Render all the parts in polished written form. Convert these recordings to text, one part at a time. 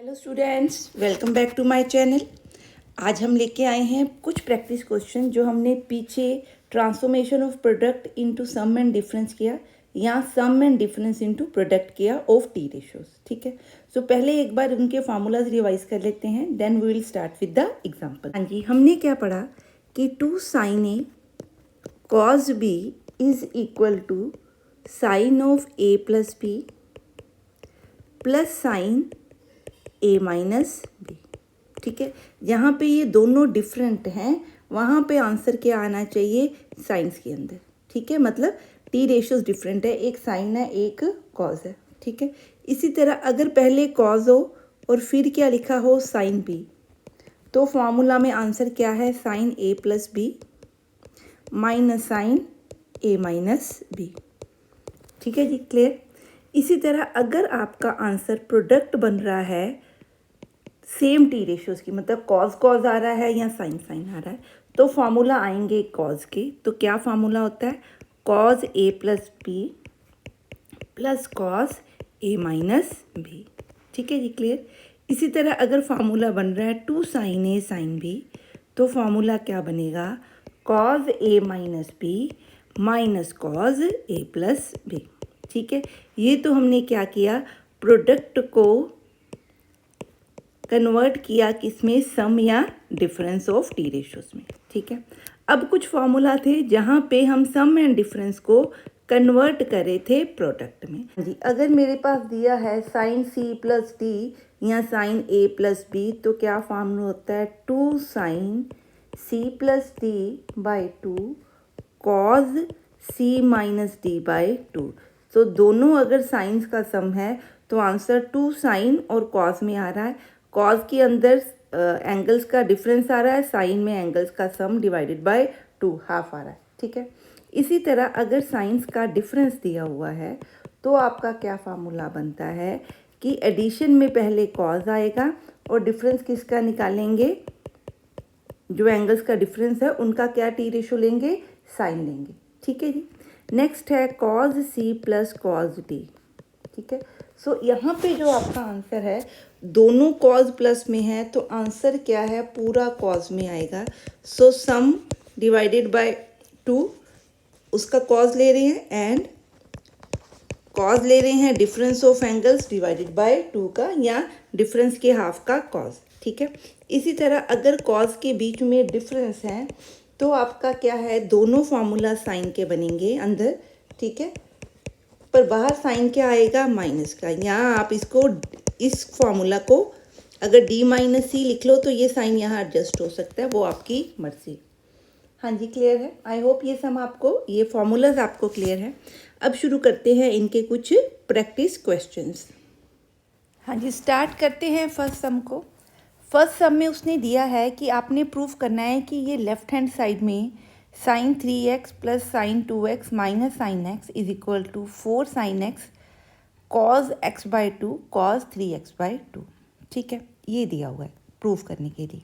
Hello students, welcome back to my channel. आज हम लेके आए हैं कुछ प्रैक्टिस क्वेश्चन जो हमने पीछे transformation of product into sum and difference किया या sum and difference into product किया ऑफ टी रेशियोज। ठीक है, सो पहले एक बार उनके फार्मूलाज रिवाइज कर लेते हैं, then we will start with the example. हाँ जी, हमने क्या पढ़ा कि 2 sin A cos B is equal to sine of A plus B plus sine A minus B. ठीक है, जहाँ पे ये दोनों डिफरेंट हैं वहाँ पे आंसर क्या आना चाहिए? साइंस के अंदर। ठीक है, मतलब टी रेशियोज डिफरेंट है, एक साइन है एक कॉज है। ठीक है, इसी तरह अगर पहले कॉज हो और फिर क्या लिखा हो साइन बी, तो फॉर्मूला में आंसर क्या है? Sine A plus B minus sign A minus B. ठीक है जी, क्लियर। इसी तरह अगर आपका आंसर प्रोडक्ट बन रहा है सेम टी रेशियोज की, मतलब कॉज कॉज आ रहा है या साइन साइन आ रहा है, तो फॉर्मूला आएंगे कॉज के। तो क्या फॉर्मूला होता है? कॉज ए प्लस बी प्लस कॉज ए माइनस बी। ठीक है जी, क्लियर। इसी तरह अगर फार्मूला बन रहा है 2 sin A sin B, तो फार्मूला क्या बनेगा? कॉज ए माइनस बी माइनस कॉज ए प्लस बी। ठीक है, ये तो हमने क्या किया? प्रोडक्ट को कन्वर्ट किया किसमें? सम या डिफरेंस ऑफ टी रेशियोज में। ठीक है, अब कुछ फॉर्मूला थे जहाँ पे हम सम एंड डिफरेंस को कन्वर्ट करे थे प्रोडक्ट में। जी, अगर मेरे पास दिया है साइन सी प्लस डी या साइन ए प्लस बी, तो क्या फॉर्मूला होता है? 2 sine C plus D by 2 cos C minus D by 2। तो दोनों अगर साइंस का सम है तो आंसर 2 साइन और कॉज में आ रहा है। कॉज के अंदर एंगल्स का डिफरेंस आ रहा है, साइन में एंगल्स का सम डिवाइडेड बाय 2 हाफ आ रहा है। ठीक है, इसी तरह अगर साइंस का डिफरेंस दिया हुआ है तो आपका क्या फार्मूला बनता है कि एडिशन में पहले कॉज आएगा और डिफरेंस किसका निकालेंगे? जो एंगल्स का डिफरेंस है उनका क्या टी रेशो लेंगे? साइन लेंगे। ठीक है जी, नेक्स्ट है cos C plus cos D. ठीक है, सो यहाँ पे जो आपका आंसर है दोनों कॉज प्लस में है, तो आंसर क्या है? पूरा कॉज में आएगा। सो सम डिवाइडेड बाय 2, उसका कॉज ले रहे हैं एंड कॉज ले रहे हैं difference of angles divided by 2 का, या डिफरेंस के हाफ का कॉज। ठीक है, इसी तरह अगर कॉज के बीच में डिफरेंस है तो आपका क्या है? दोनों फार्मूला साइन के बनेंगे अंदर। ठीक है, पर बाहर साइन क्या आएगा? माइनस का। यहाँ आप इसको इस फॉर्मूला को अगर डी माइनस सी लिख लो तो ये साइन यहाँ एडजस्ट हो सकता है, वो आपकी मर्जी। हाँ जी, क्लियर है। आई होप ये सम आपको, ये फॉर्मूलाज आपको क्लियर है। अब शुरू करते हैं इनके कुछ प्रैक्टिस क्वेश्चंस। हाँ जी, स्टार्ट करते हैं फर्स्ट सम को। फर्स्ट सम में उसने दिया है कि आपने प्रूफ करना है कि ये लेफ्ट हैंड साइड में sine 3x plus sine 2x minus sine x is equal to 4 sine x cos x by 2 cos 3x by 2। ठीक है, ये दिया हुआ है प्रूफ करने के लिए।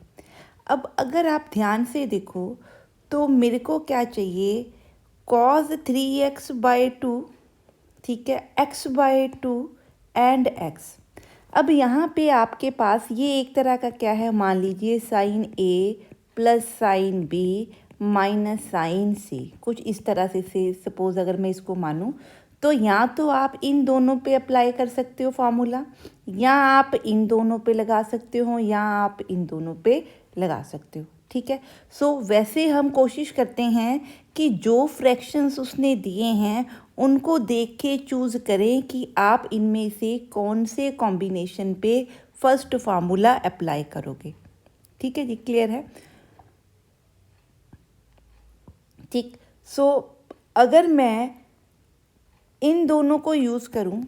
अब अगर आप ध्यान से देखो तो मेरे को क्या चाहिए? कॉज 3x बाई 2, ठीक है, x बाई 2 एंड x। अब यहाँ पे आपके पास ये एक तरह का क्या है? मान लीजिए sine A plus sine B minus sine C, कुछ इस तरह से सपोज अगर मैं इसको मानूँ, तो या तो आप इन दोनों पे अप्लाई कर सकते हो फार्मूला, या आप इन दोनों पे लगा सकते हो, या आप इन दोनों पे लगा सकते हो। ठीक है, सो वैसे हम कोशिश करते हैं कि जो फ्रैक्शंस उसने दिए हैं उनको देख के चूज़ करें कि आप इनमें से कौन से कॉम्बिनेशन पे फर्स्ट फार्मूला अप्लाई करोगे। ठीक है जी, क्लियर है। ठीक, सो अगर मैं इन दोनों को यूज़ करूं,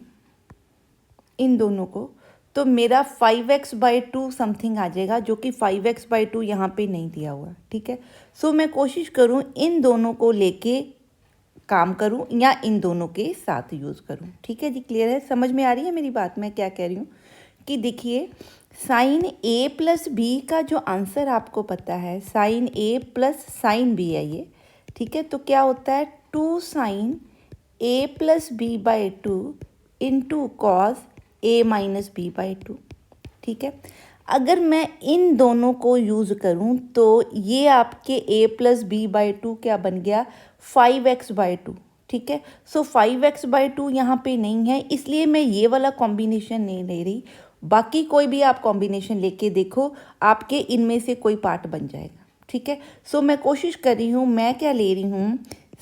इन दोनों को, तो मेरा 5x बाई 2 समथिंग आ जाएगा, जो कि 5x बाई 2 यहाँ पे नहीं दिया हुआ। ठीक है, सो मैं कोशिश करूँ इन दोनों को लेके काम करूं या इन दोनों के साथ यूज़ करूं। ठीक है जी, क्लियर है। समझ में आ रही है मेरी बात? मैं क्या कह रही हूँ कि देखिए साइन ए प्लस बी का जो आंसर आपको पता है, sine A plus sine B है ये। ठीक है, तो क्या होता है? 2 sine A plus B by 2 into cos A minus B by 2। ठीक है। अगर मैं इन दोनों को यूज़ करूं तो ये आपके a+b/2 क्या बन गया 5x/2, ठीक है। सो 5x/2 यहाँ पे नहीं है, इसलिए मैं ये वाला कॉम्बिनेशन नहीं ले रही। बाकी कोई भी आप कॉम्बिनेशन लेके देखो, आपके इनमें से कोई पार्ट बन जाएगा, ठीक है। सो मैं कोशिश कर रही हूँ, मैं क्या ले रही हूँ,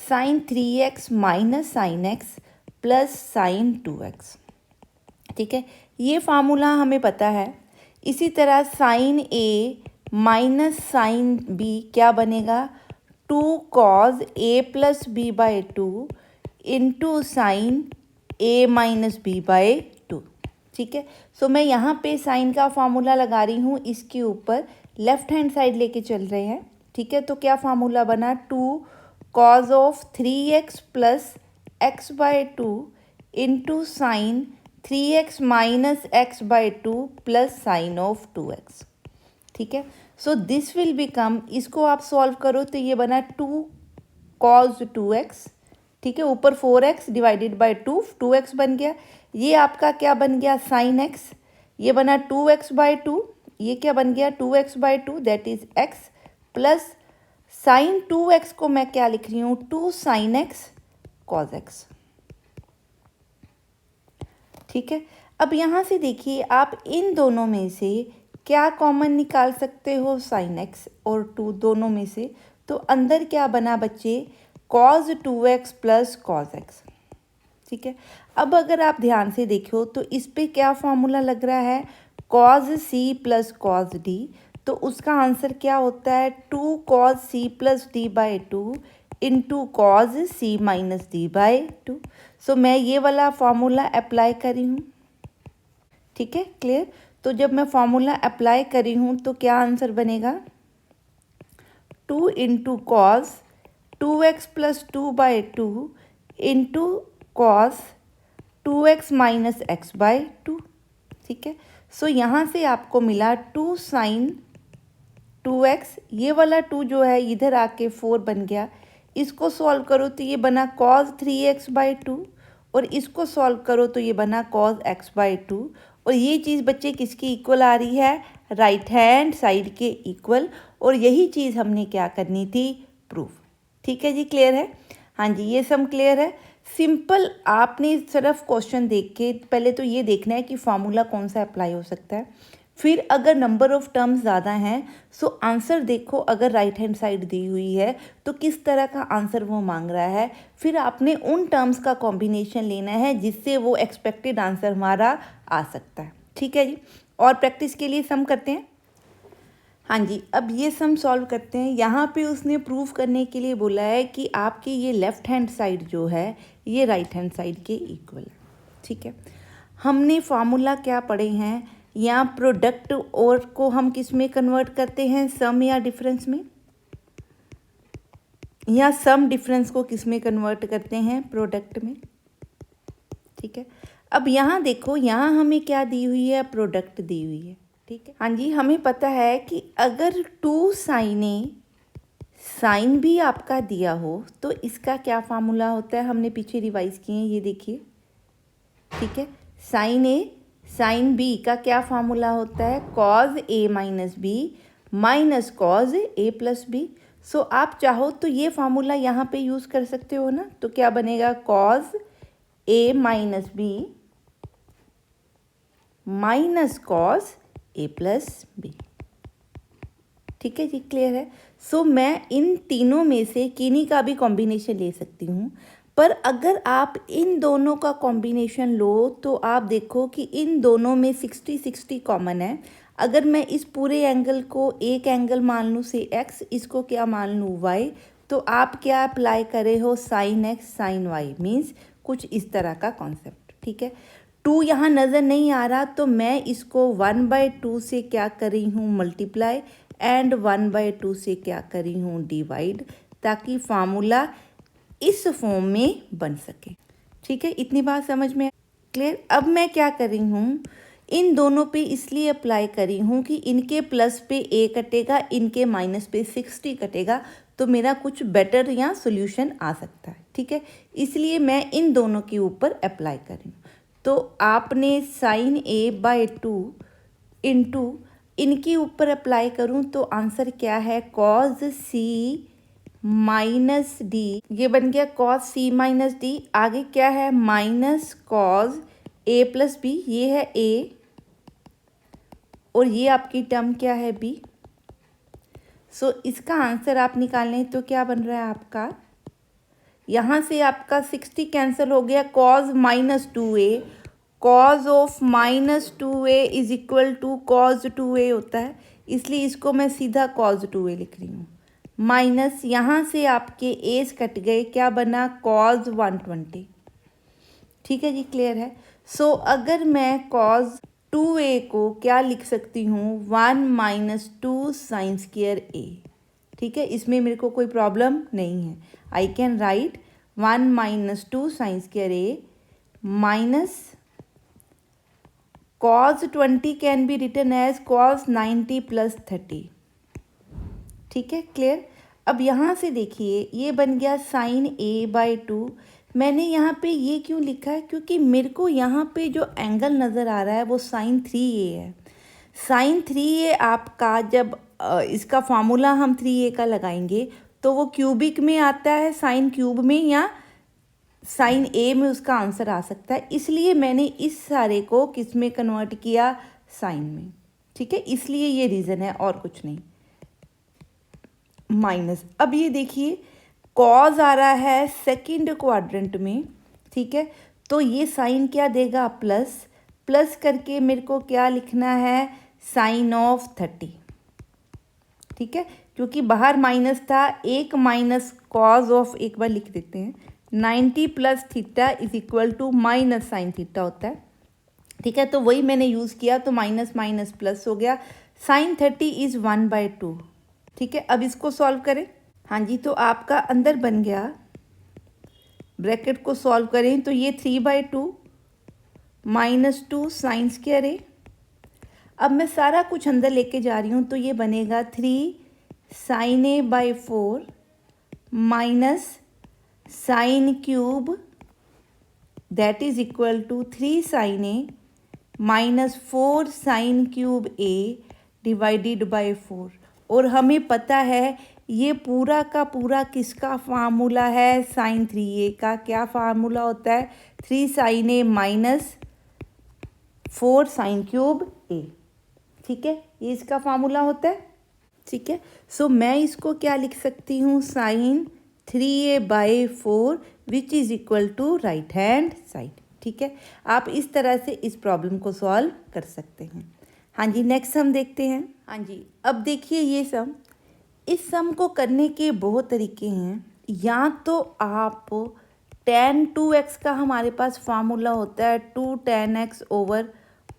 sin 3x minus sine x plus sine 2x, ठीक है। ये फार्मूला हमें पता है। इसी तरह sign A minus sine B क्या बनेगा 2 cos a+b/2 into sine a minus b/2, ठीक है। सो मैं यहाँ पे साइन का फार्मूला लगा रही हूँ, इसके ऊपर लेफ्ट हैंड साइड लेके चल रहे हैं, ठीक है। तो क्या फार्मूला बना 2 cos of 3x plus x/2 into sine 3x minus x/2 plus sign of 2x, ठीक है। सो दिस विल बिकम, इसको आप सॉल्व करो तो ये बना 2 cos 2x, ठीक है। ऊपर 4x डिवाइडेड बाई 2x बन गया। ये आपका क्या बन गया साइन x, ये बना 2x/2, ये क्या बन गया 2x/2 that is x plus sine 2x को मैं क्या लिख रही हूँ 2 sin x cos x, ठीक है। अब यहाँ से देखिए आप इन दोनों में से क्या कॉमन निकाल सकते हो साइन एक्स और 2 दोनों में से, तो अंदर क्या बना बच्चे cos 2x plus cos x, ठीक है। अब अगर आप ध्यान से देखो तो इस पे क्या फॉर्मूला लग रहा है cos c plus cos d, तो उसका आंसर क्या होता है 2 cos c plus d/2 into cos c minus d/2। सो मैं ये वाला फार्मूला अप्लाई करी हूँ, ठीक है, क्लियर। तो जब मैं फार्मूला अप्लाई करी हूँ तो क्या आंसर बनेगा 2 into cos 2x plus 2/2 into cos 2x minus x/2, ठीक है। सो यहाँ से आपको मिला 2 साइन 2x, ये वाला 2 जो है इधर आके 4 बन गया। इसको सॉल्व करो तो ये बना cos 3x/2 और इसको सॉल्व करो तो ये बना cos x/2। और ये चीज़ बच्चे किसकी इक्वल आ रही है राइट हैंड साइड के इक्वल, और यही चीज़ हमने क्या करनी थी प्रूफ, ठीक है जी, क्लियर है। हाँ जी, ये सम क्लियर है। सिंपल आपने सिर्फ क्वेश्चन देख के पहले तो ये देखना है कि फार्मूला कौन सा अप्लाई हो सकता है, फिर अगर नंबर ऑफ टर्म्स ज़्यादा हैं सो आंसर देखो, अगर राइट हैंड साइड दी हुई है तो किस तरह का आंसर वो मांग रहा है, फिर आपने उन टर्म्स का कॉम्बिनेशन लेना है जिससे वो एक्सपेक्टेड आंसर हमारा आ सकता है, ठीक है जी। और प्रैक्टिस के लिए सम करते हैं। हाँ जी, अब ये सम सॉल्व करते हैं। यहाँ पे उसने प्रूव करने के लिए बोला है कि आपकी ये लेफ़्ट हैंड साइड जो है ये राइट हैंड साइड के इक्वल है, ठीक है। हमने फार्मूला क्या पढ़े हैं, यहाँ प्रोडक्ट और को हम किस में कन्वर्ट करते हैं सम या डिफरेंस में, यहाँ सम डिफरेंस को किस में कन्वर्ट करते हैं प्रोडक्ट में, ठीक है। अब यहाँ देखो, यहाँ हमें क्या दी हुई है प्रोडक्ट दी हुई है, ठीक है। हाँ जी, हमें पता है कि अगर 2 साइन ए साइन भी आपका दिया हो तो इसका क्या फार्मूला होता है, हमने पीछे रिवाइज किए हैं, ये देखिए, ठीक है। साइन ए साइन बी का क्या फार्मूला होता है कॉज ए माइनस बी माइनस कॉज ए प्लस बी। सो आप चाहो तो ये फार्मूला यहाँ पे यूज़ कर सकते हो ना, तो क्या बनेगा कॉज ए माइनस बी माइनस कॉज ए प्लस बी, ठीक है जी, क्लियर है। सो मैं इन तीनों में से किन्हीं का भी कॉम्बिनेशन ले सकती हूँ, पर अगर आप इन दोनों का कॉम्बिनेशन लो तो आप देखो कि इन दोनों में 60-60 कॉमन है। अगर मैं इस पूरे एंगल को एक एंगल मान लूँ से x, इसको क्या मान लूँ y, तो आप क्या अप्लाई करे हो sine x sine y, means कुछ इस तरह का कॉन्सेप्ट, ठीक है। 2 यहाँ नज़र नहीं आ रहा तो मैं इसको 1/2 से क्या कर रही हूँ मल्टीप्लाई एंड 1/2 से क्या कर रही हूँ डिवाइड, ताकि फार्मूला इस फॉर्म में बन सके, ठीक है। इतनी बात समझ में क्लियर। अब मैं क्या कर रही हूँ, इन दोनों पे इसलिए अप्लाई करी हूँ कि इनके प्लस पे a कटेगा, इनके माइनस पे 60 कटेगा, तो मेरा कुछ बेटर या सोल्यूशन आ सकता है, ठीक है। इसलिए मैं इन दोनों के ऊपर अप्लाई कर रही हूँ। तो आपने साइन a/2 इनटू इनके ऊपर अप्लाई करूं तो आंसर क्या है, कॉज सी माइनस डी, ये बन गया कॉज सी माइनस डी। आगे क्या है, माइनस कॉज ए प्लस बी, ये है ए और ये आपकी टर्म क्या है बी। सो इसका आंसर आप निकालें तो क्या बन रहा है आपका, यहाँ से आपका 60 कैंसिल हो गया, cos -2a, cos of -2a is equal to cos 2a होता है, इसलिए इसको मैं सीधा कॉज 2a लिख रही हूँ। माइनस यहाँ से आपके एज कट गए, क्या बना, कॉज 120। ठीक है जी, क्लियर है। सो अगर मैं कॉज 2a को क्या लिख सकती हूँ, 1 - 2 साइन स्क्वायर a। ठीक है, इसमें मेरे को कोई प्रॉब्लम नहीं है। I can write 1 - 2 sine square a minus cos 20 can be written as cos 90 + 30। ठीक है, क्लियर। अब यहाँ से देखिए ये बन गया साइन a/2। मैंने यहाँ पे ये क्यों लिखा है, क्योंकि मेरे को यहाँ पे जो एंगल नज़र आ रहा है वो साइन 3a है। साइन 3a आपका जब इसका फार्मूला हम 3a का लगाएंगे तो वो क्यूबिक में आता है, साइन क्यूब में या साइन ए में उसका आंसर आ सकता है, इसलिए मैंने इस सारे को किस में कन्वर्ट किया, साइन में। ठीक है, इसलिए ये रीज़न है और कुछ नहीं। माइनस, अब ये देखिए कॉज आ रहा है सेकंड क्वाड्रेंट में। ठीक है, तो ये साइन क्या देगा, प्लस, प्लस करके मेरे को क्या लिखना है, साइन ऑफ 30। ठीक है, क्योंकि बाहर माइनस था, एक माइनस कॉज ऑफ, एक बार लिख देते हैं, 90 + theta is equal to minus sine theta होता है। ठीक है, तो वही मैंने यूज़ किया, तो माइनस माइनस प्लस हो गया, साइन 30 इज़ 1/2। ठीक है, अब इसको सॉल्व करें। हाँ जी, तो आपका अंदर बन गया, ब्रैकेट को सॉल्व करें तो ये 3/2 -2 साइन स्क्वायर a। अब मैं सारा कुछ अंदर लेके जा रही हूँ तो ये बनेगा 3 sine a/4 minus sine cube that is equal to 3 sine a minus 4 sine cube a divided by 4। और हमें पता है ये पूरा का पूरा किसका फार्मूला है, साइन 3a का। क्या फार्मूला होता है, 3 sine a minus 4 sine cube a। ठीक है, ये इसका फार्मूला होता है। ठीक है, सो मैं इसको क्या लिख सकती हूँ, sine 3a/4 which is equal to right hand side. ठीक है, आप इस तरह से इस प्रॉब्लम को सॉल्व कर सकते हैं। हाँ जी, नेक्स्ट सम देखते हैं। हाँ जी, अब देखिए ये सम, इस सम को करने के बहुत तरीके हैं। या तो आप tan 2x का हमारे पास फार्मूला होता है 2 tan x over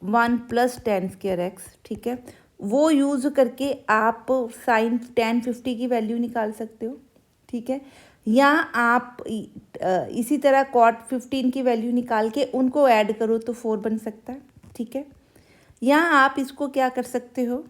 1 + tan square x। ठीक है, वो यूज़ करके आप साइन tan 50 की वैल्यू निकाल सकते हो। ठीक है, या आप इसी तरह cot 15 की वैल्यू निकाल के उनको ऐड करो तो 4 बन सकता है। ठीक है, या आप इसको क्या कर सकते हो,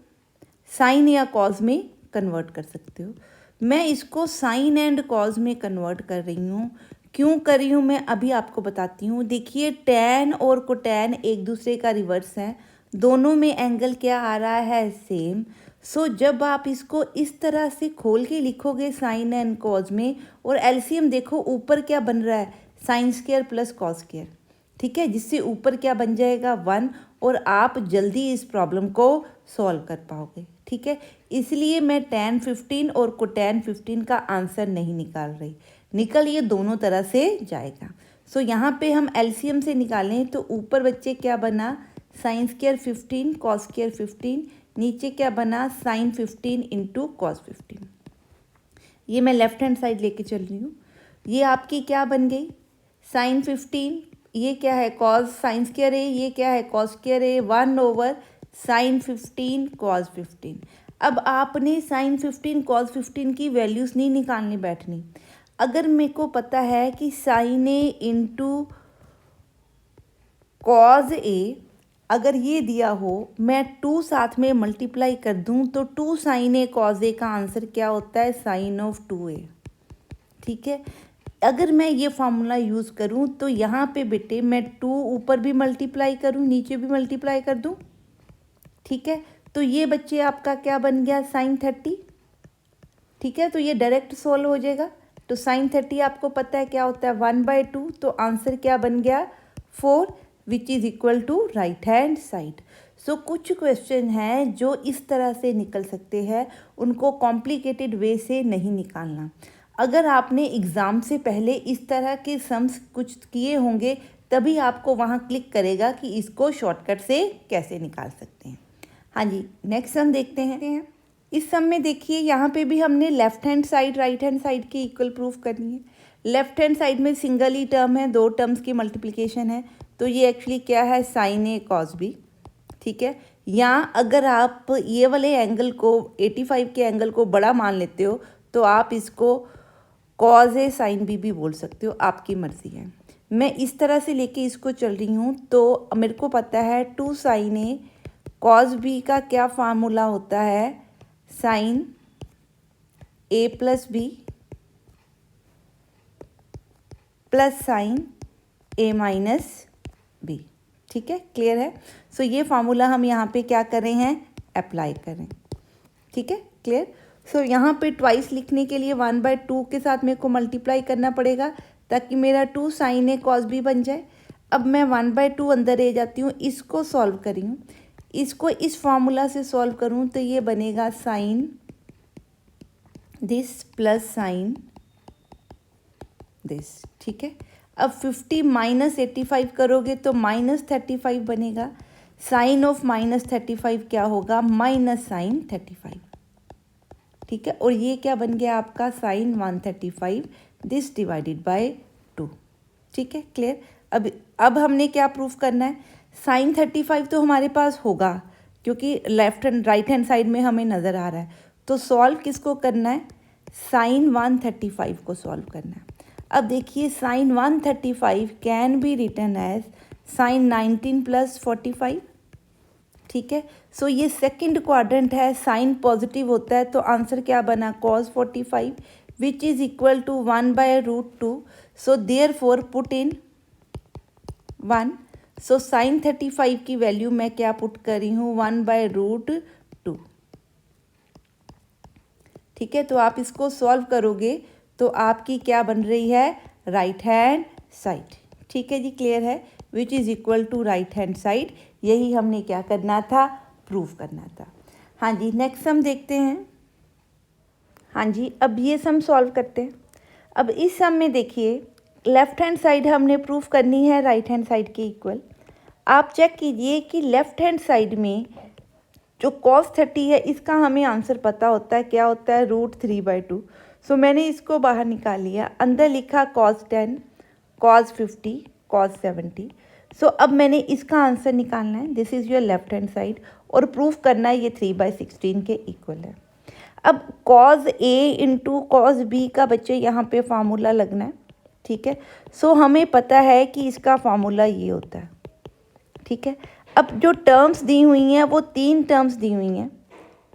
साइन या कॉज में कन्वर्ट कर सकते हो। मैं इसको साइन एंड कॉज में कन्वर्ट कर रही हूँ। क्यों कर रही हूँ मैं अभी आपको बताती हूँ। देखिए टैन और कोटैन एक दूसरे का रिवर्स है, दोनों में एंगल क्या आ रहा है, सेम। सो जब आप इसको इस तरह से खोल के लिखोगे साइन एंड कॉज में, और एलसीएम देखो ऊपर क्या बन रहा है, sine square plus cos square. ठीक है, जिससे ऊपर क्या बन जाएगा, 1, और आप जल्दी इस प्रॉब्लम को सॉल्व कर पाओगे। ठीक है, इसलिए मैं tan 15 और कोटैन 15 का आंसर नहीं निकाल रही, निकल ये दोनों तरह से जाएगा। सो यहाँ पे हम एलसीएम से निकालें तो ऊपर बच्चे क्या बना, साइन स्क्वायर 15 कॉस स्क्वायर 15, नीचे क्या बना, साइन 15 इंटू कॉस 15। ये मैं लेफ्ट हैंड साइड लेके चल रही हूँ। ये आपकी क्या बन गई, साइन 15, ये क्या है, कॉस साइन स्क्वायर है, ये क्या है, कॉस स्क्वायर है, 1 ओवर साइन 15 कॉस 15। अब आपने साइन 15 कॉस 15 की वैल्यूज़ नहीं निकालनी बैठनी। अगर मेरे को पता है कि साइन ए इंटू कॉज ए, अगर ये दिया हो, मैं 2 साथ में मल्टीप्लाई कर दूं तो 2 साइन ए कॉज ए का आंसर क्या होता है, साइन ऑफ 2a। ठीक है, अगर मैं ये फार्मूला यूज़ करूं तो यहाँ पे बेटे मैं 2 ऊपर भी मल्टीप्लाई करूं, नीचे भी मल्टीप्लाई कर दूं, ठीक है, तो ये बच्चे आपका क्या बन गया, साइन 30। ठीक है, तो ये डायरेक्ट सोल्व हो जाएगा। तो साइन 30 आपको पता है क्या होता है, 1/2। तो आंसर क्या बन गया, 4, which is equal to right hand side. So कुछ क्वेश्चन हैं जो इस तरह से निकल सकते हैं, उनको कॉम्प्लिकेटेड वे से नहीं निकालना। अगर आपने एग्ज़ाम से पहले इस तरह के सम्स कुछ किए होंगे तभी आपको वहाँ क्लिक करेगा कि इसको शॉर्टकट से कैसे निकाल सकते हैं। हाँ जी, नेक्स्ट सम देखते हैं। इस सम में देखिए यहाँ पे भी हमने left hand side right hand side की इक्वल प्रूफ करनी है। लेफ्ट हैंड साइड में सिंगल ही टर्म है, 2 टर्म्स की मल्टीप्लिकेशन है, तो ये एक्चुअली क्या है, साइन ए कॉस बी। ठीक है, या अगर आप ये वाले एंगल को 85 के एंगल को बड़ा मान लेते हो तो आप इसको कॉज ए साइन बी भी बोल सकते हो, आपकी मर्ज़ी है। मैं इस तरह से लेके इसको चल रही हूँ, तो मेरे को पता है 2 साइन ए कॉस बी का क्या फार्मूला होता है, sine A plus B plus sine A minus B. ठीक है, क्लियर है। सो ये फार्मूला हम यहाँ पे क्या कर रहे हैं, अप्लाई करें। ठीक है, क्लियर। सो यहाँ पे ट्वाइस लिखने के लिए 1/2 के साथ मेरे को मल्टीप्लाई करना पड़ेगा ताकि मेरा 2 साइन ए कॉस बी बन जाए। अब मैं 1/2 अंदर ले जाती हूँ, इसको सॉल्व करी हूँ, इसको इस फार्मूला से सॉल्व करूँ तो ये बनेगा sine this plus sine this. ठीक है, अब 50 माइनस 85 करोगे तो -35 बनेगा। साइन ऑफ -35 क्या होगा, माइनस साइन 35। ठीक है, और ये क्या बन गया आपका, साइन 135 दिस डिवाइडेड बाय 2। ठीक है, क्लियर। अब हमने क्या प्रूफ करना है, साइन 35 तो हमारे पास होगा क्योंकि left and right hand side में हमें नज़र आ रहा है। तो सॉल्व किसको करना है, साइन 135 को सॉल्व करना है। अब देखिए sine 135 can be written as sine 19 plus 45। ठीक है, सो ये सेकंड क्वाड्रेंट है, साइन पॉजिटिव होता है, तो आंसर क्या बना, cos 45 which is equal to 1/√2। So therefore put in 1। So sine 35 की वैल्यू मैं क्या पुट कर रही हूँ, 1/√2। ठीक है, तो आप इसको सॉल्व करोगे तो आपकी क्या बन रही है, राइट हैंड साइड। ठीक है जी, क्लियर है, which is equal to right hand side. यही हमने क्या करना था, प्रूफ करना था। हाँ जी, नेक्स्ट सम देखते हैं। हाँ जी, अब ये सम सॉल्व करते हैं। अब इस सम में देखिए लेफ्ट हैंड साइड हमने प्रूफ करनी है राइट हैंड साइड के इक्वल। आप चेक कीजिए कि लेफ्ट हैंड साइड में जो cos 30 है इसका हमें आंसर पता होता है, क्या होता है, √3/2। सो मैंने इसको बाहर निकाल लिया, अंदर लिखा cos 10, cos 50, cos 70। सो अब मैंने इसका आंसर निकालना है, this is your left hand side, और प्रूफ करना है ये 3/16 के इक्वल है। अब cos A into cos B का बच्चे यहाँ पे फार्मूला लगना है। ठीक है, सो हमें पता है कि इसका फार्मूला ये होता है। ठीक है, अब जो टर्म्स दी हुई हैं वो 3 टर्म्स दी हुई हैं।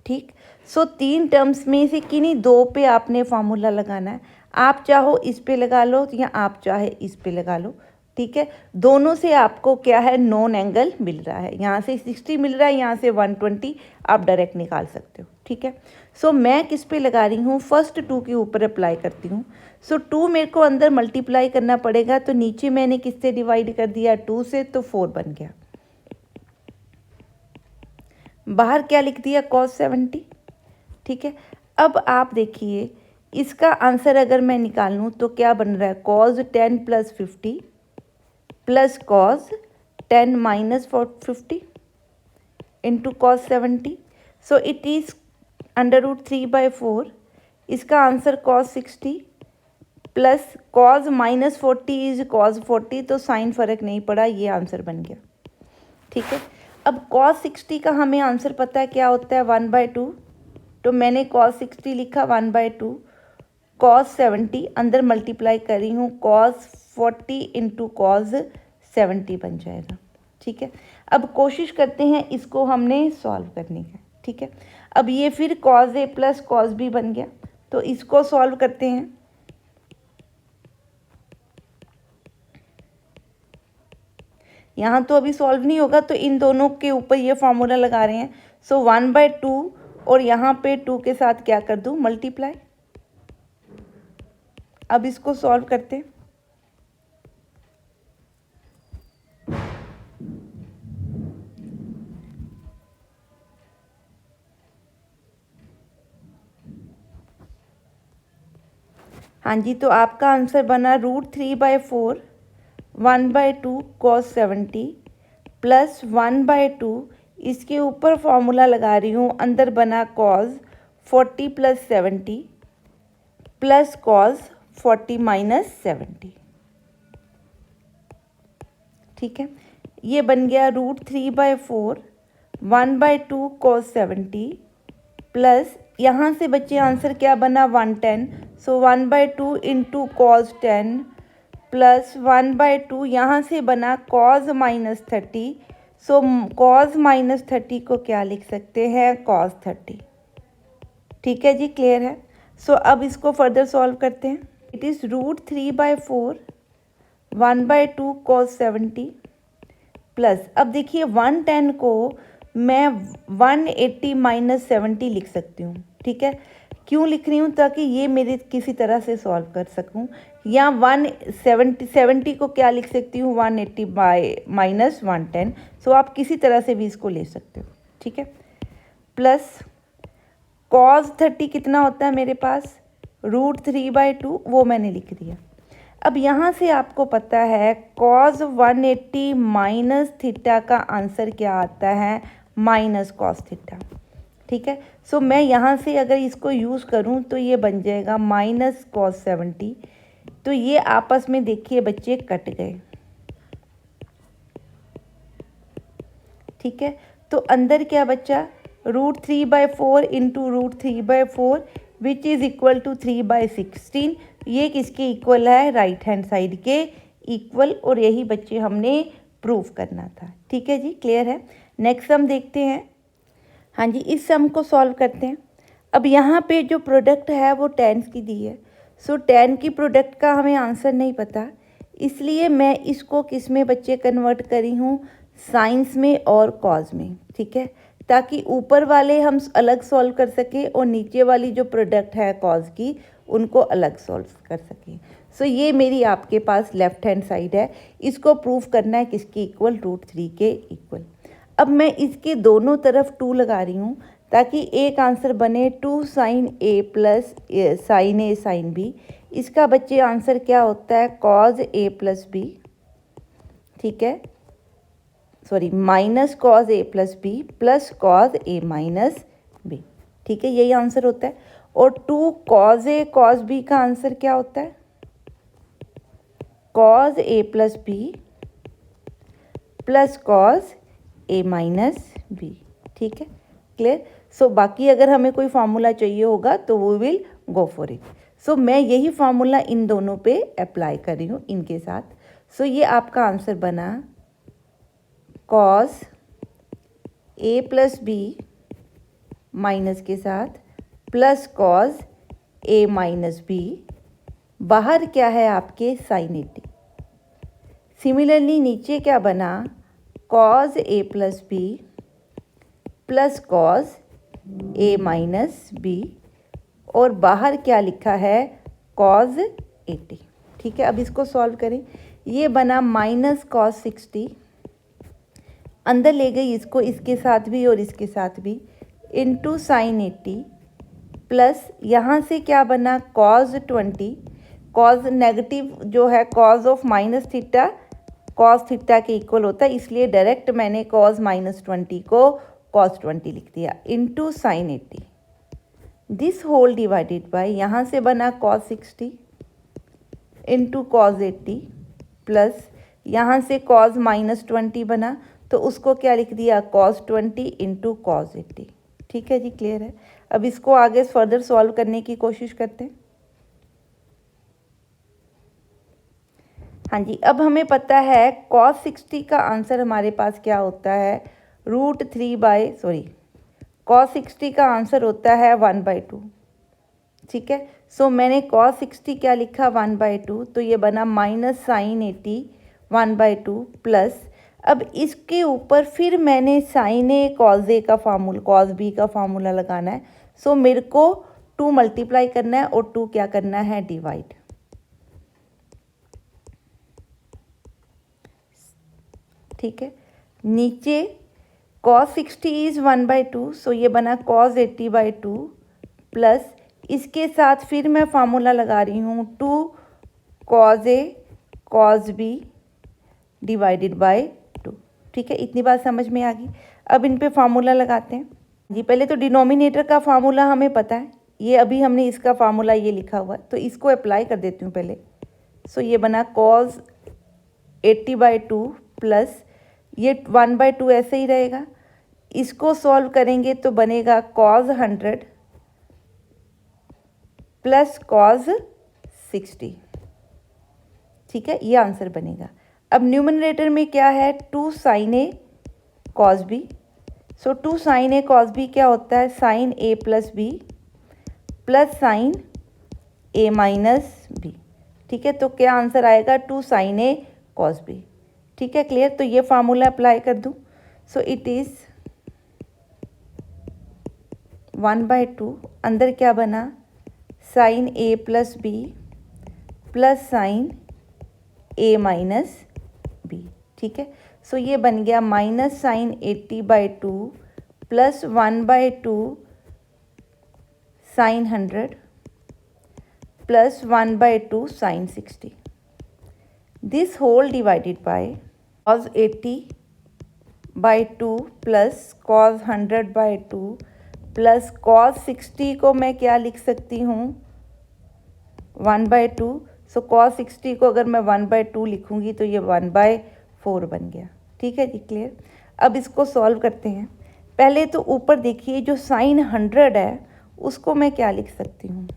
ठीक, सो 3 टर्म्स में से किन्हीं 2 पे आपने फार्मूला लगाना है। आप चाहो इस पे लगा लो या आप चाहे इस पे लगा लो। ठीक है, दोनों से आपको क्या है, नॉन एंगल मिल रहा है, यहाँ से 60 मिल रहा है, यहाँ से 120, आप डायरेक्ट निकाल सकते हो। ठीक है, सो मैं किस पे लगा रही हूँ, फर्स्ट 2 के ऊपर अप्लाई करती हूँ। सो 2 मेरे को अंदर मल्टीप्लाई करना पड़ेगा, तो नीचे मैंने किससे डिवाइड कर दिया, 2 से, तो 4 बन गया। बाहर क्या लिख दिया, cos 70। ठीक है, अब आप देखिए इसका आंसर अगर मैं निकाल लूँ तो क्या बन रहा है, cos 10 plus 50 plus cos 10 minus 50 into cos 70। So it is √3/4। इसका answer cos 60 plus cos minus 40 is cos 40, तो साइन फ़र्क नहीं पड़ा, ये आंसर बन गया। ठीक है, अब cos 60 का हमें आंसर पता है क्या होता है, 1/2। तो मैंने cos 60 लिखा 1/2, cos 70 अंदर मल्टीप्लाई कर रही हूँ, cos 40 इंटू cos 70 बन जाएगा। ठीक है, अब कोशिश करते हैं इसको हमने सॉल्व करने का। ठीक है, अब ये फिर cos A plus cos B बन गया, तो इसको सॉल्व करते हैं। यहाँ तो अभी सॉल्व नहीं होगा, तो इन दोनों के ऊपर ये फार्मूला लगा रहे हैं। सो 1/2 और यहाँ पे 2 के साथ क्या कर दूँ, मल्टीप्लाई। अब इसको सॉल्व करते हैं। हाँ जी, तो आपका आंसर बना √3/4 1/2 cos 70 प्लस 1/2, इसके ऊपर फॉर्मूला लगा रही हूँ, अंदर बना cos 40 + 70 प्लस cos 40 - 70। ठीक है, ये बन गया √3/4 1/2 cos 70 प्लस, यहाँ से बच्चे आंसर क्या बना 110, सो 1/2 इंटू cos 10 प्लस 1/2, यहाँ से बना cos -30, सो cos -30 को क्या लिख सकते हैं, cos 30। ठीक है जी, क्लियर है। सो अब इसको फर्दर सॉल्व करते हैं। इट इज़ √3/4 1/2 cos 70 प्लस, अब देखिए 110 को मैं 180 - 70 लिख सकती हूँ। ठीक है, क्यों लिख रही हूँ, ताकि ये मेरे किसी तरह से सॉल्व कर सकूँ। या 170 को क्या लिख सकती हूँ, 180 - 110। सो आप किसी तरह से भी इसको ले सकते हो। ठीक है, प्लस cos 30 कितना होता है मेरे पास, √3/2, वो मैंने लिख दिया। अब यहाँ से आपको पता है cos 180 - थीटा का आंसर क्या आता है, -cos थीटा। ठीक है, सो मैं यहाँ से अगर इसको यूज़ करूँ तो ये बन जाएगा -cos 70। तो ये आपस में देखिए बच्चे कट गए। ठीक है, तो अंदर क्या बचा, √3/4 into √3/4 which is equal to 3/16। ये किसके इक्वल है, राइट हैंड साइड के इक्वल, और यही बच्चे हमने प्रूव करना था। ठीक है जी, क्लियर है। नेक्स्ट सम देखते हैं। हाँ जी, इस सम को सॉल्व करते हैं। अब यहाँ पे जो प्रोडक्ट है वो टेंस की दी है। सो 10 की प्रोडक्ट का हमें आंसर नहीं पता, इसलिए मैं इसको किस में बच्चे कन्वर्ट करी हूँ, साइंस में और कॉज में। ठीक है, ताकि ऊपर वाले हम अलग सॉल्व कर सकें और नीचे वाली जो प्रोडक्ट है कॉज की उनको अलग सॉल्व कर सकें। सो ये मेरी आपके पास लेफ्ट हैंड साइड है, इसको प्रूव करना है किसके इक्वल, √3 के इक्वल। अब मैं इसके दोनों तरफ 2 लगा रही हूँ ताकि एक आंसर बने 2 sin A plus sin A sin B। इसका बच्चे आंसर क्या होता है, cos A प्लस बी। ठीक है, sorry -cos A plus B plus cos A minus B. ठीक है, यही आंसर होता है। और 2 cos A cos B का आंसर क्या होता है, cos A plus B plus cos A minus B. ठीक है, क्लियर। सो बाकी अगर हमें कोई फार्मूला चाहिए होगा तो वो विल गो फॉर इट। सो मैं यही फार्मूला इन दोनों पे अप्लाई कर रही हूँ इनके साथ। सो ये आपका आंसर बना cos A plus B minus के साथ plus cos A minus B, बाहर क्या है आपके sin 80। सिमिलरली नीचे क्या बना, cos A plus B plus cos A minus B, और बाहर क्या लिखा है, cos 80। ठीक है, अब इसको सॉल्व करें। ये बना -cos 60, अंदर ले गई इसको, इसके साथ भी और इसके साथ भी, इंटू sin 80 प्लस यहाँ से क्या बना, cos 20। cos नेगेटिव जो है cos of minus theta cos theta के इक्वल होता है, इसलिए डायरेक्ट मैंने cos -20 को cos 20 लिख दिया, into sin 80। This whole divided by, यहाँ से बना cos 60 इंटू cos 80 प्लस यहाँ से cos -20 बना, तो उसको क्या लिख दिया, cos 20 इंटू cos 80। ठीक है जी, क्लियर है। अब इसको आगे फर्दर सॉल्व करने की कोशिश करते हैं। हाँ जी, अब हमें पता है cos 60 का आंसर हमारे पास क्या होता है, cos 60 का आंसर होता है 1/2। ठीक है, सो मैंने cos 60 क्या लिखा, 1/2, तो ये बना -sin 80 1/2 प्लस, अब इसके ऊपर फिर मैंने साइन ए कॉज ए का फार्मूला, कॉज बी का फार्मूला लगाना है। सो मेरे को 2 मल्टीप्लाई करना है और 2 क्या करना है, डिवाइड। ठीक है, नीचे cos 60 इज़ 1/2, सो ये बना cos 80/2 प्लस इसके साथ फिर मैं फार्मूला लगा रही हूँ 2 cos a cos b divided by 2। ठीक है, इतनी बात समझ में आ गई। अब इन पे फार्मूला लगाते हैं जी। पहले तो डिनोमिनेटर का फार्मूला हमें पता है, ये अभी हमने इसका फार्मूला ये लिखा हुआ है, तो इसको अप्लाई कर देती हूँ पहले। सो ये बना cos 80/2 प्लस ये 1/2 ऐसे ही रहेगा। इसको सॉल्व करेंगे तो बनेगा cos 100 प्लस cos 60। ठीक है, ये आंसर बनेगा। अब न्यूमरेटर में क्या है, 2 sin a cos b। So 2 sin a cos b क्या होता है, sin a plus b plus sin a minus b। ठीक है, तो क्या आंसर आएगा, 2 sin a cos b। ठीक है, क्लियर। तो ये फार्मूला अप्लाई कर दूँ। सो इट इज़ 1/2, अंदर क्या बना, sin a plus b plus sin a minus b। ठीक है, सो ये बन गया minus sin 80/2 plus 1/2 sin 100 plus 1/2 sin 60। This whole divided by cos 80/2 plus cos 100/2 plus cos 60 को मैं क्या लिख सकती हूँ, 1/2। सो cos 60 को अगर मैं 1/2 लिखूँगी तो ये 1/4 बन गया। ठीक है जी, क्लियर। अब इसको सॉल्व करते हैं। पहले तो ऊपर देखिए जो sin 100 है उसको मैं क्या लिख सकती हूँ,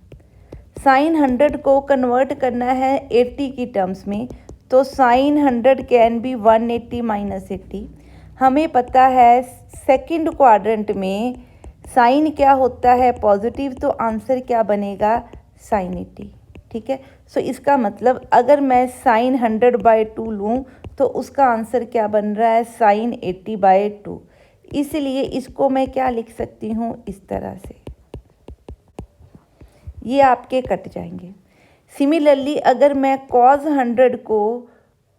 sin 100 को कन्वर्ट करना है 80 की टर्म्स में, तो sin 100 कैन बी 180 माइनस 80। हमें पता है सेकंड क्वाड्रेंट में साइन क्या होता है, पॉजिटिव, तो आंसर क्या बनेगा, sin 80। ठीक है, सो इसका मतलब अगर मैं sin 100/2 लूँ तो उसका आंसर क्या बन रहा है, sin 80/2। इसलिए इसको मैं क्या लिख सकती हूँ, इस तरह से, ये आपके कट जाएंगे। सिमिलरली अगर मैं cos 100 को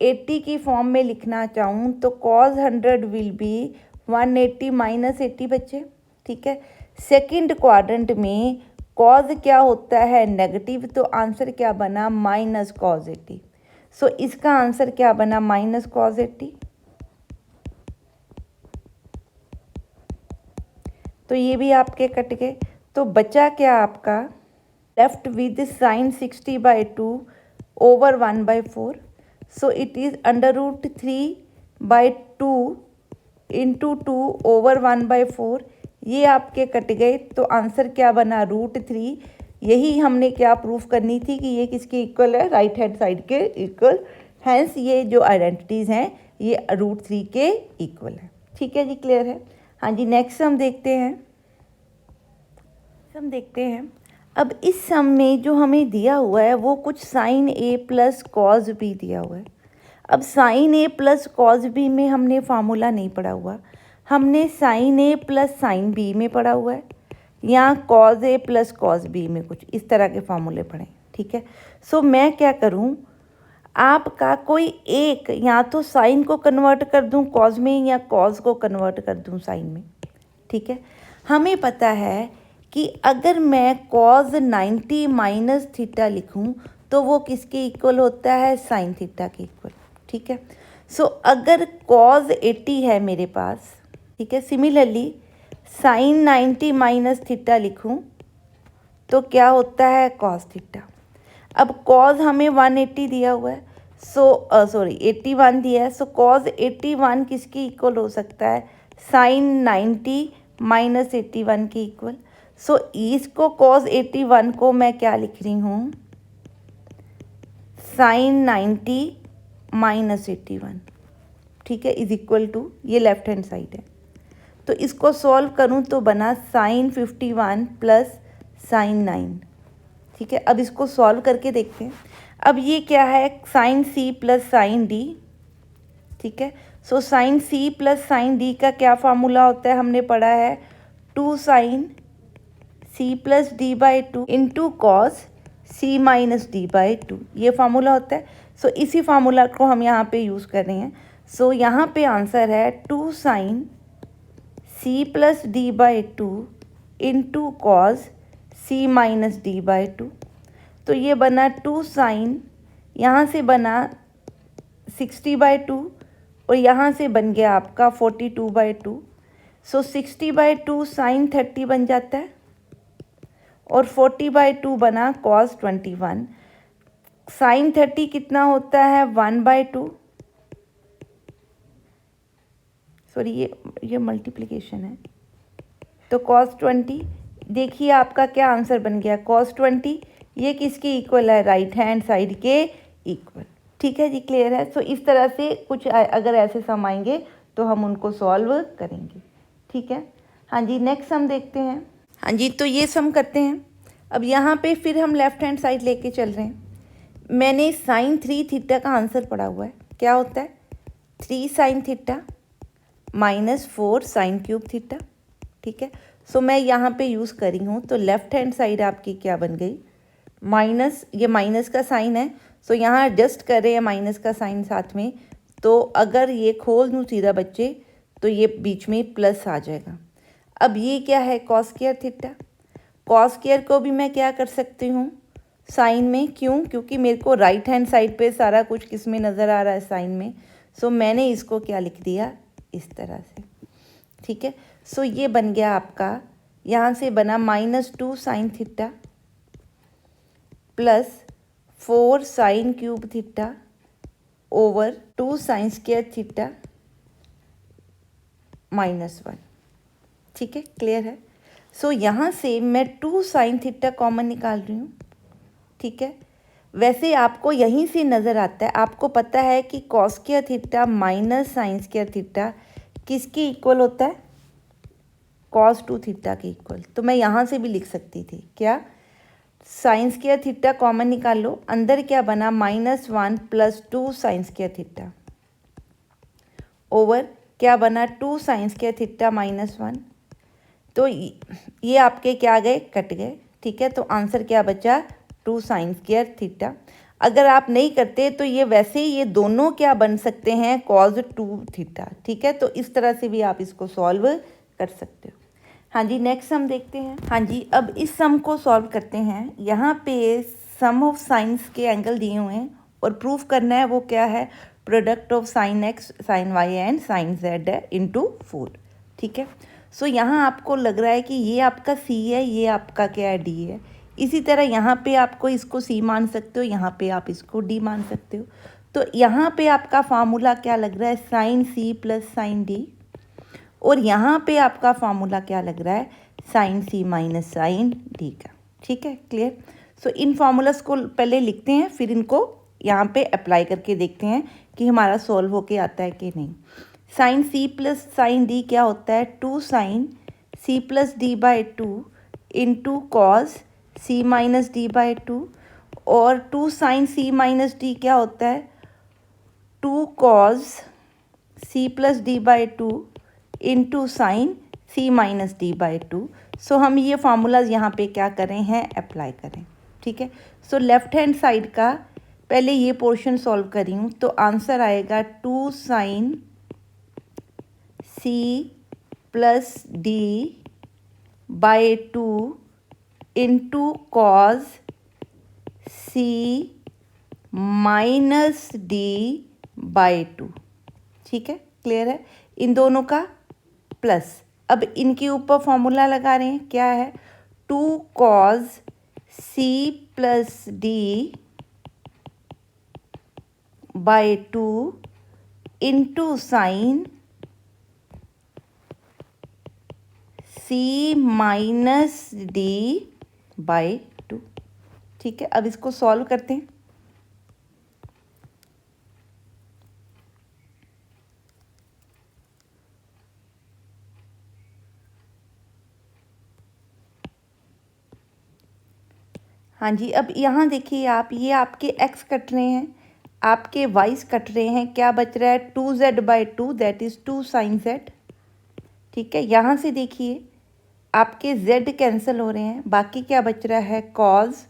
80 की फॉर्म में लिखना चाहूँ तो cos 100 विल बी 180 माइनस 80 बच्चे। ठीक है, सेकंड क्वाड्रेंट में cos क्या होता है, नेगेटिव, तो आंसर क्या बना, माइनस cos 80। सो इसका आंसर क्या बना, माइनस cos 80। तो ये भी आपके कट गए। तो बचा क्या आपका, left with sin 60/2 over 1/4. So it is under root 3/2 into 2 over 1/4। ये आपके कट गए, तो आंसर क्या बना, √3। यही हमने क्या प्रूफ करनी थी कि ये किसके इक्वल है, राइट हैंड साइड के इक्वल। हैंस ये जो आइडेंटिटीज़ हैं ये √3 के इक्वल है। ठीक है जी, क्लियर है। हाँ जी, नेक्स्ट हम देखते हैं। अब इस सम में जो हमें दिया हुआ है वो कुछ sin a plus cos b दिया हुआ है। अब sin a plus cos b में हमने फार्मूला नहीं पढ़ा हुआ, हमने sin a plus sin b में पढ़ा हुआ है, या cos a plus cos b में कुछ इस तरह के फार्मूले पढ़े। ठीक है, सो मैं क्या करूँ, आपका कोई एक, या तो साइन को कन्वर्ट कर दूँ cos में या cos को कन्वर्ट कर दूँ sin में। ठीक है, हमें पता है कि अगर मैं cos 90 माइनस थीटा लिखूं तो वो किसके इक्वल होता है, sin थीटा के इक्वल। ठीक है, सो अगर cos 80 है मेरे पास, ठीक है, सिमिलरली sin 90 माइनस थीटा लिखूं तो क्या होता है, cos थीटा। अब cos हमें 180 दिया हुआ है, सो 81 दिया है, सो cos 81 किसकी इक्वल हो सकता है, sin 90 माइनस 81 के इक्वल। सो इसको cos 81 को मैं क्या लिख रही हूँ, sin 90 माइनस 81। ठीक है, इज इक्वल टू, ये लेफ्ट हैंड साइड है, तो इसको सॉल्व करूँ तो बना sin 51 प्लस sin 9। ठीक है, अब इसको सॉल्व करके देखते हैं। अब ये क्या है, sin c प्लस sin d। ठीक है, so sine C plus sine D का क्या फार्मूला होता है, हमने पढ़ा है 2 sine C plus D by two into cos C minus D by two, ये फार्मूला होता है। सो इसी फार्मूला को हम यहाँ पे यूज़ कर रहे हैं। सो यहाँ पे आंसर है 2 sine C plus D by two into cos C minus D by two. तो ये बना 2 साइन, यहाँ से बना 60/2 और यहाँ से बन गया आपका 42/2। सो 60/2 साइन 30 बन जाता है और 40/2 बना कॉस 21। साइन 30 कितना होता है 1/2, सॉरी ये मल्टीप्लिकेशन है, तो कॉस 20। देखिए आपका क्या आंसर बन गया कॉस 20, ये किसके इक्वल है, राइट हैंड साइड के इक्वल। ठीक है जी, क्लियर है। सो इस तरह से कुछ अगर ऐसे सम आएंगे तो हम उनको सॉल्व करेंगे। ठीक है, हाँ जी, नेक्स्ट सम देखते हैं। हाँ जी, तो ये सम करते हैं। अब यहाँ पे फिर हम लेफ्ट हैंड साइड लेके चल रहे हैं। मैंने साइन 3 थीटा का आंसर पढ़ा हुआ है, क्या होता है 3 sine theta minus 4 sine cube theta. ठीक है, सो मैं यहाँ पे यूज़ करी हूँ, तो लेफ्ट हैंड साइड आपकी क्या बन गई, माइनस, ये माइनस का साइन है, सो यहाँ एडजस्ट कर रहे हैं माइनस का साइन साथ में, तो अगर ये खोल दूँ सीधा बच्चे तो ये बीच में प्लस आ जाएगा। अब ये क्या है cos square theta, cos square को भी मैं क्या कर सकती हूँ साइन में, क्यों, क्योंकि मेरे को राइट हैंड साइड पे सारा कुछ किस में नज़र आ रहा है, साइन में। सो मैंने इसको क्या लिख दिया इस तरह से। ठीक है, सो ये बन गया आपका, यहाँ से बना -2 sine theta plus 4 sine cube theta over 2 sine square theta -1। ठीक है, क्लियर है। सो यहाँ से मैं 2 साइन थीटा कॉमन निकाल रही हूँ। ठीक है, वैसे आपको यहीं से नज़र आता है, आपको पता है कि cos square theta minus sine square theta किसके इक्वल होता है, कॉस 2 थीटा के इक्वल। तो मैं यहाँ से भी लिख सकती थी, क्या, साइन स्क्वायर थीटा कॉमन निकाल लो, अंदर क्या बना -1 plus 2 sine square theta over क्या बना 2 साइन स्क्वायर थीटा -1। तो ये आपके क्या गए, कट गए। ठीक है, तो आंसर क्या बचा 2 साइन स्क्वायर थीटा। अगर आप नहीं करते तो ये वैसे ही ये दोनों क्या बन सकते हैं कॉज 2 थीटा। ठीक है, तो इस तरह से भी आप इसको सॉल्व कर सकते हो। हाँ जी, नेक्स्ट सम देखते हैं। हाँ जी, अब इस सम को सॉल्व करते हैं। यहाँ पे सम ऑफ साइंस के एंगल दिए हुए हैं और प्रूफ करना है वो क्या है, product of sine X sine Y and sine Z है इंटू 4। ठीक है, सो यहाँ आपको लग रहा है कि ये आपका सी है, ये आपका क्या है डी है। इसी तरह यहाँ पे आपको इसको सी मान सकते हो, यहाँ पे आप इसको डी मान सकते हो। तो यहाँ पे आपका फार्मूला क्या लग रहा है, sine C plus sine D, और यहाँ पे आपका फार्मूला क्या लग रहा है, sine C minus sine D का। ठीक है, क्लियर। सो इन फार्मूलास को पहले लिखते हैं, फिर इनको यहाँ पे अप्लाई करके देखते हैं कि हमारा सॉल्व होके आता है कि नहीं। Sine C plus sine D क्या होता है, 2 sine C plus D by two into cos C minus D by two, और 2 साइन सी माइनस डी क्या होता है, 2 cos C plus D by two into sine C minus D by two. So हम ये formulas यहाँ पे क्या करें हैं, अप्लाई करें। ठीक है, सो लेफ्ट हैंड साइड का पहले ये पोर्शन सॉल्व करी हूँ, तो आंसर आएगा 2 sine C plus D by two into cos C minus D by two. ठीक है, क्लियर है, इन दोनों का प्लस। अब इनके ऊपर फॉर्मूला लगा रहे हैं, क्या है, 2 cos C plus D by two into sine C minus D by two. ठीक है, अब इसको सॉल्व करते हैं। हाँ जी, अब यहाँ देखिए आप, ये आपके x कट रहे हैं, आपके वाइज कट रहे हैं, क्या बच रहा है 2z/2 that is 2 sin z। ठीक है, यहाँ से देखिए आपके z कैंसिल हो रहे हैं, बाकी क्या बच रहा है cos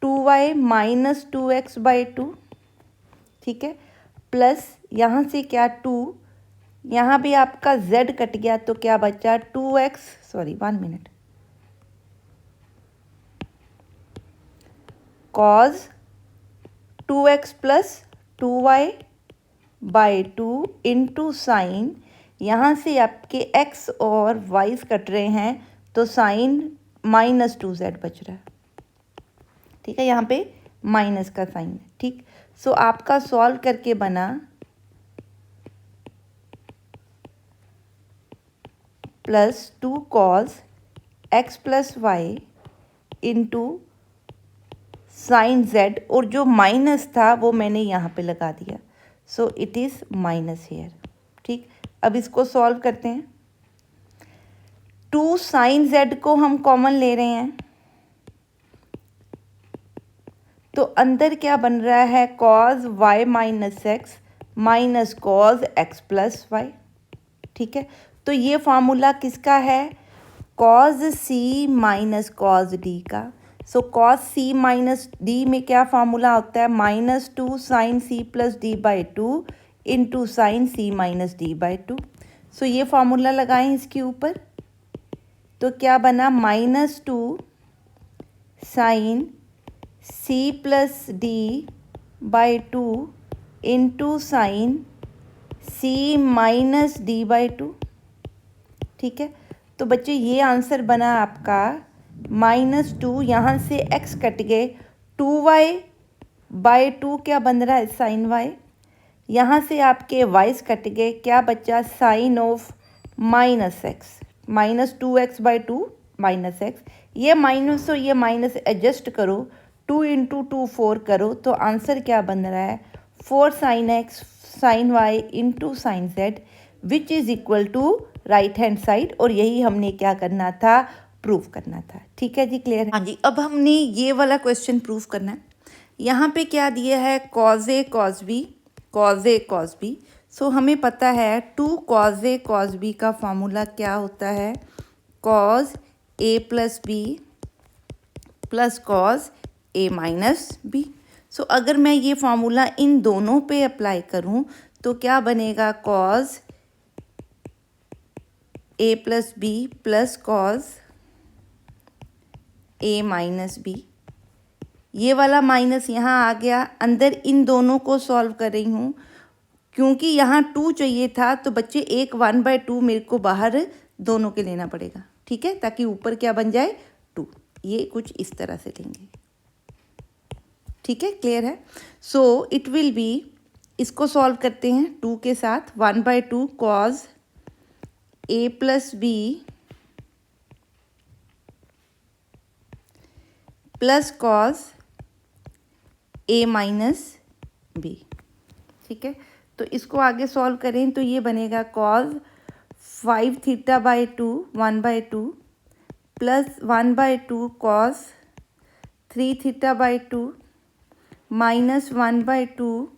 2y माइनस 2x/2। ठीक है, प्लस यहाँ से क्या 2, यहाँ भी आपका z कट गया तो क्या बचा 2x, sorry 1 minute, cos 2x plus 2y/2 into sine, यहाँ से आपके x और y कट रहे हैं तो साइन माइनस 2z बच रहा है। ठीक है, यहाँ पे माइनस का साइन है। ठीक, सो आपका सॉल्व करके बना plus 2 cos x plus Y into sine z, और जो माइनस था वो मैंने यहाँ पे लगा दिया, so it is minus here. ठीक, अब इसको सॉल्व करते हैं। 2 sin z को हम कॉमन ले रहे हैं तो अंदर क्या बन रहा है cos y minus X minus cos x plus Y. ठीक है, तो ये फार्मूला किसका है cos c minus cos d का। So cos c minus d में क्या फार्मूला होता है minus 2 sin c plus d/2 into sine c minus d/2। So ये फार्मूला लगाएं इसके ऊपर तो क्या बना minus 2 sine c plus d/2 into sine c minus d/2। ठीक है, तो बच्चे ये आंसर बना आपका माइनस 2, यहाँ से x कट गए 2y/2 क्या बन रहा है साइन y, यहाँ से आपके y's कट गए, क्या बचा sine of minus x, minus 2x/2 minus x, ये माइनस और ये माइनस एडजस्ट करो, 2 इंटू 2 4 करो तो आंसर क्या बन रहा है 4 sin x sine y into sine z which is equal to right hand side, और यही हमने क्या करना था प्रूव करना था। ठीक है जी, क्लियर है। हाँ जी, अब हमने ये वाला क्वेश्चन प्रूव करना है। यहाँ पे क्या दिया है cos a cos b, cos a cos b। सो हमें पता है 2 cos a cos b का फार्मूला क्या होता है cos a plus b plus cos a minus b। सो अगर मैं ये फार्मूला इन दोनों पे अप्लाई करूँ तो क्या बनेगा cos a plus b plus cos a minus b। ये वाला माइनस यहाँ आ गया, अंदर इन दोनों को सॉल्व कर रही हूँ क्योंकि यहाँ 2 चाहिए था तो बच्चे एक 1/2 मेरे को बाहर दोनों के लेना पड़ेगा। ठीक है, ताकि ऊपर क्या बन जाए 2, ये कुछ इस तरह से लेंगे। ठीक है, क्लियर है। सो इट विल बी, इसको सॉल्व करते हैं 2 के साथ, 1/2 cos a plus b plus cos a minus b। ठीक है, तो इसको आगे सॉल्व करें तो ये बनेगा cos 5θ/2 1/2 plus 1/2 cos 3θ/2 minus 1/2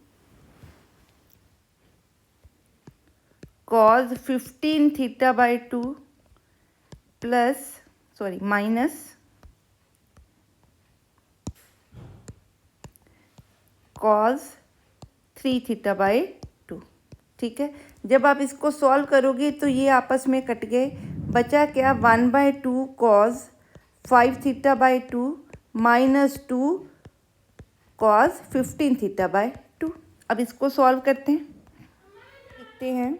cos 15θ/2 plus sorry minus cos 3θ/2। ठीक है, जब आप इसको सॉल्व करोगे तो ये आपस में कट गए, बचा क्या 1/2 cos 5θ/2 माइनस 2 cos 15θ/2। अब इसको सॉल्व करते हैं, देखते हैं।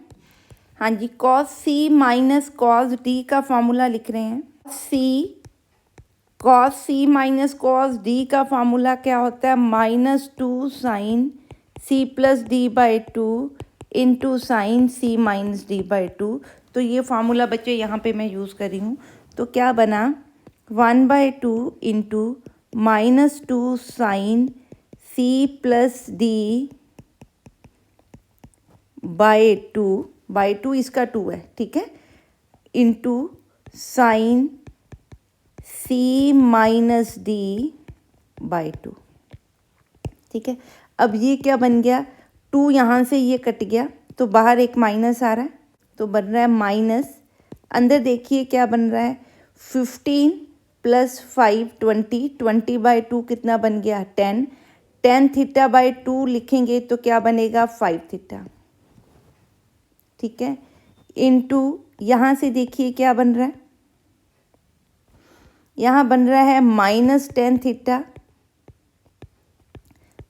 हाँ जी, cos c minus cos d का फार्मूला लिख रहे हैं। cos c minus cos d का फार्मूला क्या होता है minus 2 sine c plus d/2 into sine c minus d/2। तो ये फार्मूला बच्चे यहाँ पे मैं यूज़ कर रही हूँ, तो क्या बना 1/2 into minus 2 sine c plus d/2 इसका 2 है। ठीक है, into sine c minus d/2। ठीक है। अब ये क्या बन गया, 2 यहाँ से ये कट गया तो बाहर एक माइनस आ रहा है, तो बन रहा है माइनस, अंदर देखिए क्या बन रहा है, 15 + 5 20, 20/2 कितना बन गया 10, 10 θ/2 लिखेंगे तो क्या बनेगा 5 θ, ठीक है, इनटू यहाँ से देखिए क्या बन रहा है, यहाँ बन रहा है -10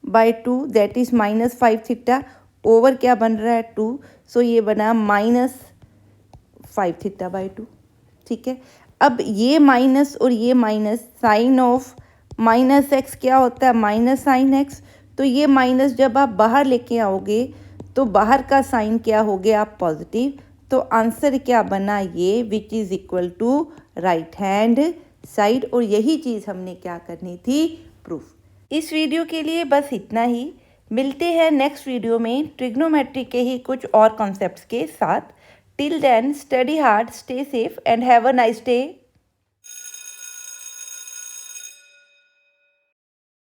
θ/2 दैट इज -5 θ ओवर क्या बन रहा है 2, सो ये बना -5 θ/2, ठीक है। अब ये माइनस और ये माइनस, साइन ऑफ -x क्या होता है -sin x, तो ये माइनस जब आप बाहर लेके आओगे तो बाहर का साइन क्या हो गया पॉजिटिव, तो आंसर क्या बना ये which is equal to right hand side, और यही चीज़ हमने क्या करनी थी प्रूफ। इस वीडियो के लिए बस इतना ही, मिलते हैं नेक्स्ट वीडियो में ट्रिग्नोमेट्री के ही कुछ और कॉन्सेप्ट्स के साथ। Till then study hard, stay safe and have a nice day.